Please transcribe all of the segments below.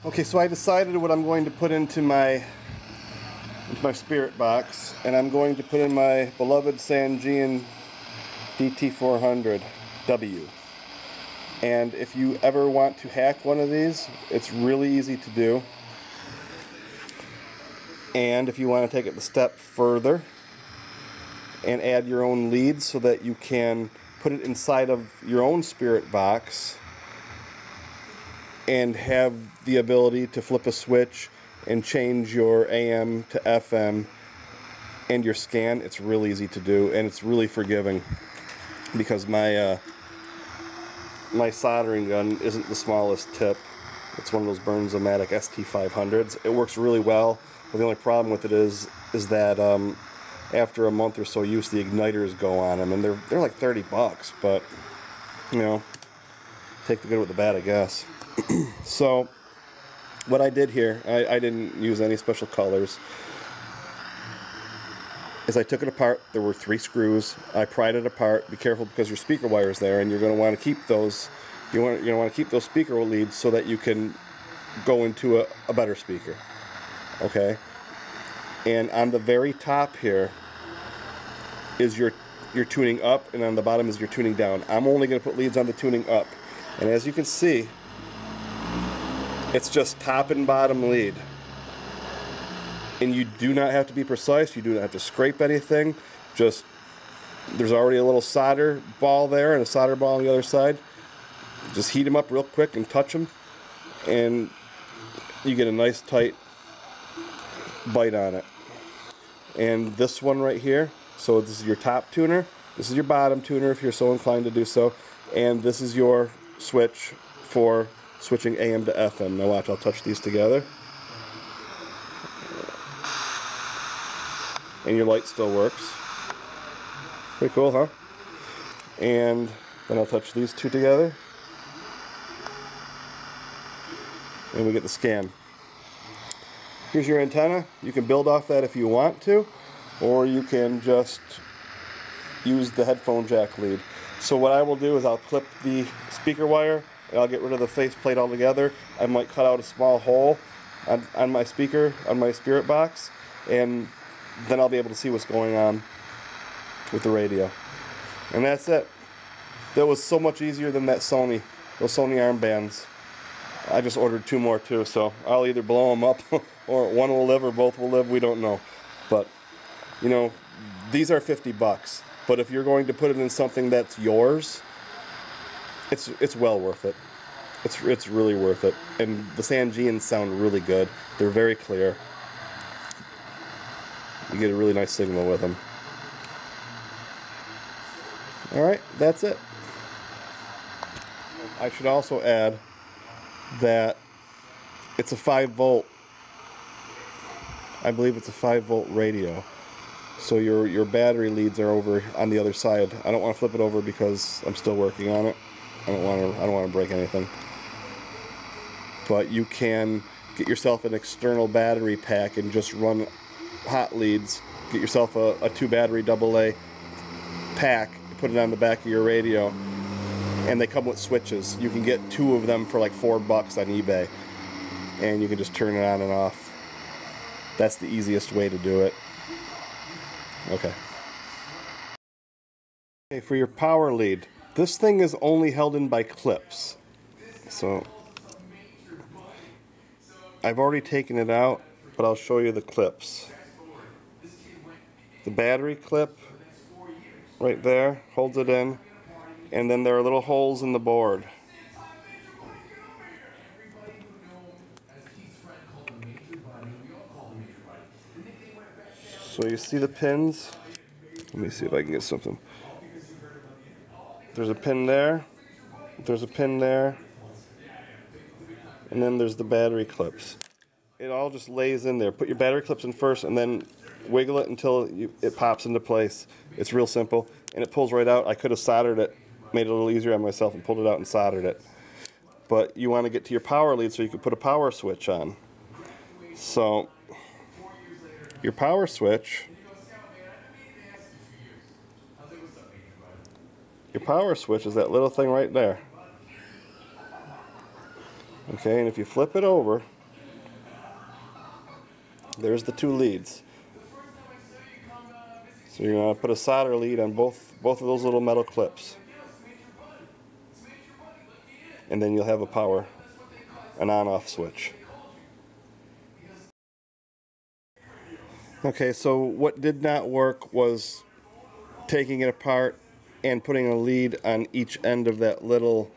Okay, so I decided what I'm going to put into my spirit box, and I'm going to put in my beloved Sangean DT400w. And if you ever want to hack one of these, it's really easy to do. And if you want to take it a step further and add your own leads so that you can put it inside of your own spirit box and have the ability to flip a switch and change your AM to FM and your scan, it's really easy to do, and it's really forgiving because my soldering gun isn't the smallest tip. It's one of those Bernzomatic ST500s. It works really well, but the only problem with it is that after a month or so use, the igniters go on them, and they're like 30 bucks, but you know, take the good with the bad, I guess. So what I did here, I didn't use any special colors, is I took it apart. There were 3 screws. I pried it apart. Be careful because your speaker wire is there, and you're going to want to keep those. You're going to want to keep those speaker leads so that you can go into a better speaker. Okay. And on the very top here is your tuning up, and on the bottom is your tuning down. I'm only going to put leads on the tuning up, and as you can see, it's just top and bottom lead. And you do not have to be precise. You do not have to scrape anything. Just, there's already a little solder ball there and a solder ball on the other side. Just heat them up real quick and touch them, and you get a nice tight bite on it. And this one right here, so this is your top tuner. This is your bottom tuner if you're so inclined to do so. And this is your switch for switching AM to FM. Now watch, I'll touch these together. And your light still works. Pretty cool, huh? And then I'll touch these two together. And we get the scan. Here's your antenna. You can build off that if you want to, or you can just use the headphone jack lead. So what I will do is I'll clip the speaker wire, and I'll get rid of the faceplate altogether. I might cut out a small hole on my speaker, on my spirit box, and then I'll be able to see what's going on with the radio. And that's it. That was so much easier than those Sony armbands. I just ordered 2 more too, so I'll either blow them up or one will live or both will live, we don't know. But, you know, these are 50 bucks. But if you're going to put it in something that's yours, it's well worth it. It's really worth it. And the Sangeans sound really good. They're very clear. You get a really nice signal with them. Alright, that's it. I should also add that it's a 5-volt, I believe it's a 5-volt radio. So your battery leads are over on the other side. I don't want to flip it over because I'm still working on it. I don't want to break anything. But you can get yourself an external battery pack and just run hot leads. Get yourself a 2 battery AA pack, put it on the back of your radio, and they come with switches. You can get 2 of them for like $4 on eBay, and you can just turn it on and off. That's the easiest way to do it. Okay. Okay, for your power lead, this thing is only held in by clips. So I've already taken it out, but I'll show you the clips. The battery clip right there holds it in, and then there are little holes in the board. So you see the pins? Let me see if I can get something. There's a pin there, there's a pin there, and then there's the battery clips. It all just lays in there. Put your battery clips in first and then wiggle it until it pops into place. It's real simple, and it pulls right out. I could have soldered it, made it a little easier on myself, and pulled it out and soldered it. But you want to get to your power lead so you can put a power switch on. So your power switch, is that little thing right there. Okay, and if you flip it over, there's the two leads. So you're going to put a solder lead on both of those little metal clips. And then you'll have a power, an on-off switch. Okay, so what did not work was taking it apart and putting a lead on each end of that little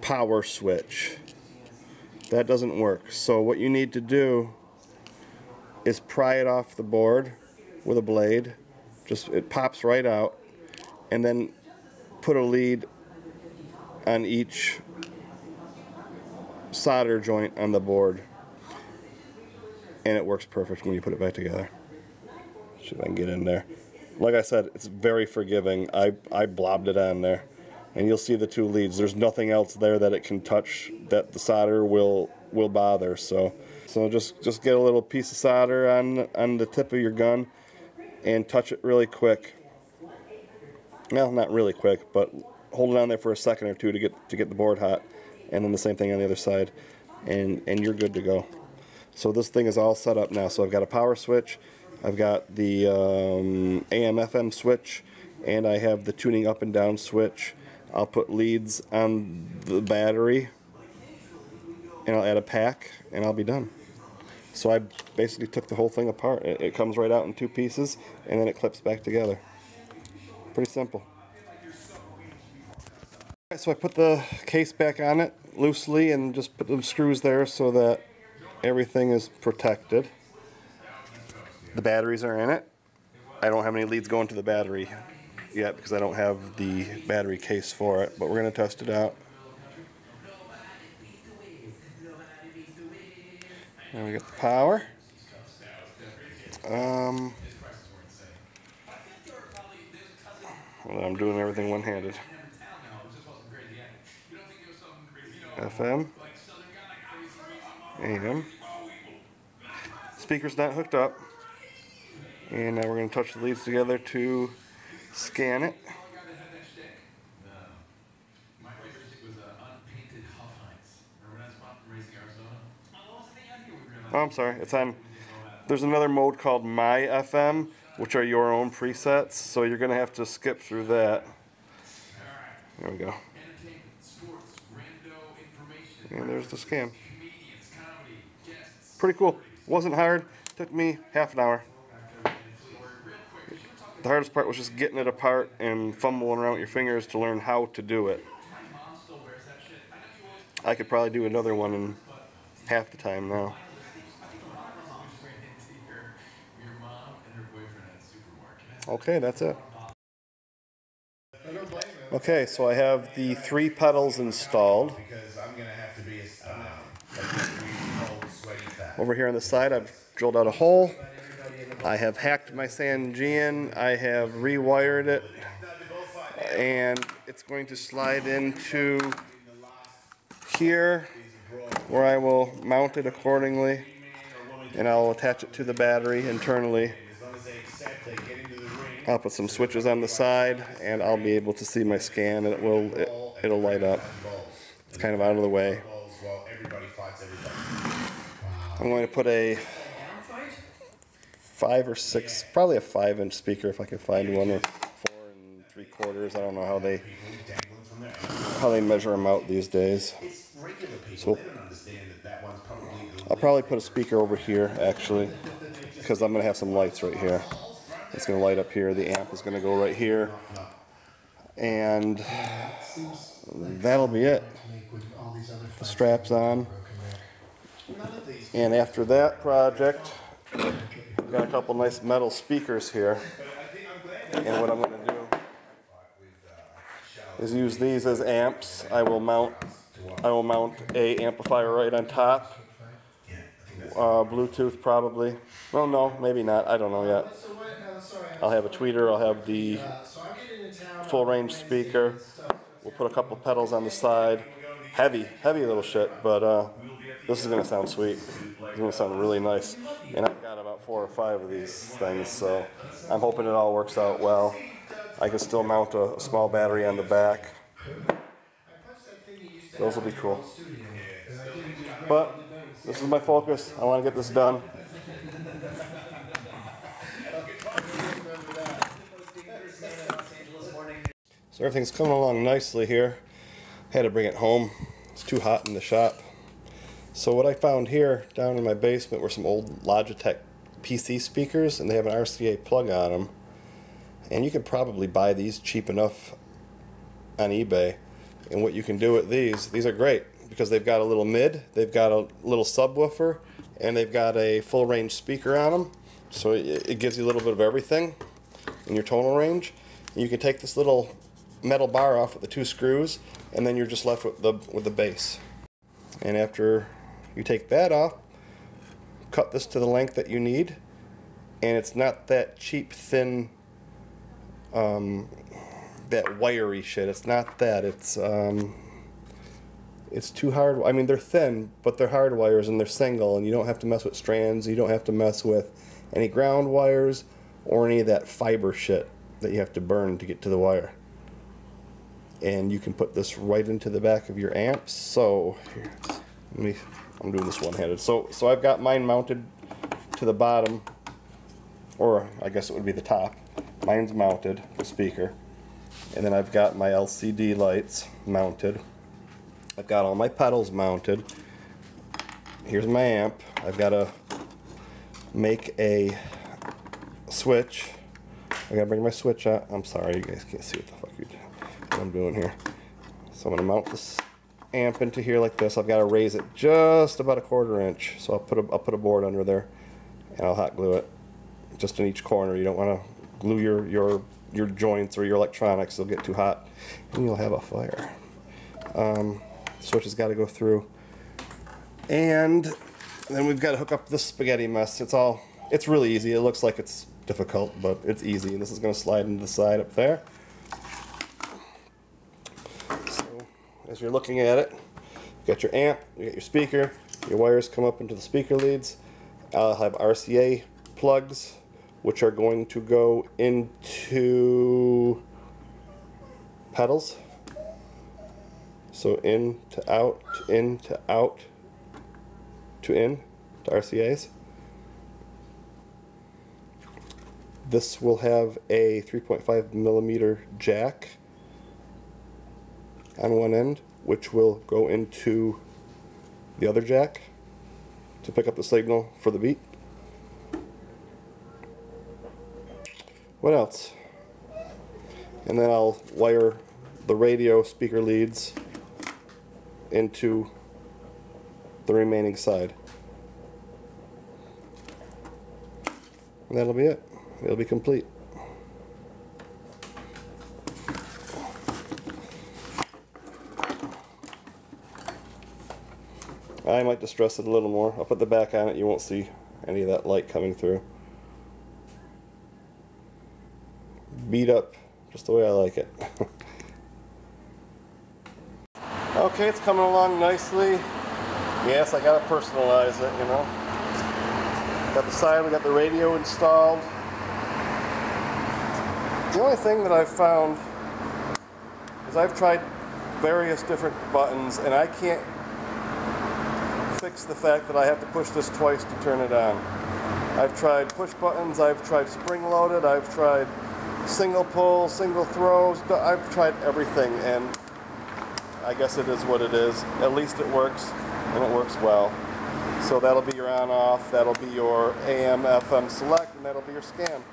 power switch. That doesn't work. So what you need to do is pry it off the board with a blade. Just it pops right out, and then put a lead on each solder joint on the board, and it works perfect when you put it back together. See if I can get in there. Like I said, it's very forgiving. I blobbed it on there, and you'll see the two leads. There's nothing else there that it can touch that the solder will bother. So just get a little piece of solder on the tip of your gun and touch it really quick. Well, not really quick, but hold it on there for a second or two to get the board hot, and then the same thing on the other side, and you're good to go. So this thing is all set up now. So I've got a power switch, I've got the AM/FM switch, and I have the tuning up and down switch. I'll put leads on the battery, and I'll add a pack, and I'll be done. So I basically took the whole thing apart. It comes right out in two pieces, and then it clips back together. Pretty simple. Alright, so I put the case back on it loosely and just put the screws there so that everything is protected. The batteries are in it. I don't have any leads going to the battery yet because I don't have the battery case for it, but we're going to test it out. And we got the power. Well, I'm doing everything one-handed. FM. AM. Speaker's not hooked up. And now we're going to touch the leads together to scan it. Oh, I'm sorry. It's on. There's another mode called My FM, which are your own presets. So you're going to have to skip through that. There we go. And there's the scan. Pretty cool. Wasn't hard. Took me half an hour. The hardest part was just getting it apart and fumbling around with your fingers to learn how to do it. I could probably do another one in half the time now. Okay, that's it. Okay, so I have the 3 pedals installed. Over here on the side, I've drilled out a hole. I have hacked my Sangean. I have rewired it, and it's going to slide into here, where I will mount it accordingly, and I'll attach it to the battery internally. I'll put some switches on the side, and I'll be able to see my scan, and it'll light up. It's kind of out of the way. I'm going to put a 5 or 6, probably a 5-inch speaker if I can find one, or 4 3/4. I don't know how they measure them out these days. So I'll probably put a speaker over here actually, because I'm going to have some lights right here. It's going to light up here. The amp is going to go right here, and that'll be it. The strap's on, and after that project, I've got a couple nice metal speakers here, and what I'm going to do is use these as amps. I will mount a amplifier right on top. Bluetooth probably. Well, no, maybe not. I don't know yet. I'll have a tweeter. I'll have the full range speaker. We'll put a couple pedals on the side. Heavy little shit, but this is going to sound sweet. It's going to sound really nice. And I've got about 4 or 5 of these things, so I'm hoping it all works out well. I can still mount a small battery on the back. Those will be cool. but this is my focus. I want to get this done. So everything's coming along nicely here. I had to bring it home. It's too hot in the shop. So what I found here down in my basement were some old Logitech PC speakers, and they have an RCA plug on them. And you can probably buy these cheap enough on eBay. And what you can do with these are great because they've got a little mid, they've got a little subwoofer, and they've got a full range speaker on them. So it gives you a little bit of everything in your tonal range. And you can take this little metal bar off with the 2 screws, and then you're just left with the bass. And after you take that off, cut this to the length that you need, and it's not that cheap thin that wiry shit. It's not that. It's too hard. I mean, they're thin, but they're hard wires and they're single, and you don't have to mess with strands. You don't have to mess with any ground wires or any of that fiber shit that you have to burn to get to the wire. And you can put this right into the back of your amps. So here, I'm doing this one-handed. So I've got mine mounted to the bottom, or I guess it would be the top. Mine's mounted, the speaker. And then I've got my LCD lights mounted. I've got all my pedals mounted. Here's my amp. I've got to make a switch. I gotta bring my switch out. I'm sorry, you guys can't see what the fuck I'm doing here. So I'm gonna mount this amp into here like this. I've got to raise it just about a 1/4 inch. So I'll put a board under there, and I'll hot glue it just in each corner. You don't want to glue your joints or your electronics. They'll get too hot, and you'll have a fire. Switch has got to go through, and then we've got to hook up this spaghetti mess. It's really easy. It looks like it's difficult, but it's easy. And this is going to slide into the side up there. As you're looking at it, you got your amp, you got your speaker, your wires come up into the speaker leads. I'll have RCA plugs, which are going to go into pedals. So in to out, to in to out, to in to RCAs. This will have a 3.5mm jack on one end, which will go into the other jack to pick up the signal for the beat. What else? And then I'll wire the radio speaker leads into the remaining side. And that'll be it. It'll be complete. I might distress it a little more. I'll put the back on it. You won't see any of that light coming through. Beat up just the way I like it. Okay, it's coming along nicely. Yes, I gotta personalize it, you know. Got the side, we got the radio installed. The only thing that I've found is I've tried various different buttons, and I can't fix the fact that I have to push this twice to turn it on. I've tried push buttons, I've tried spring loaded, I've tried single pull, single throws, I've tried everything, and I guess it is what it is. At least it works, and it works well. So that'll be your on off, that'll be your AM, FM select, and that'll be your scan.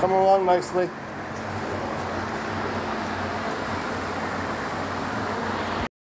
Coming along nicely.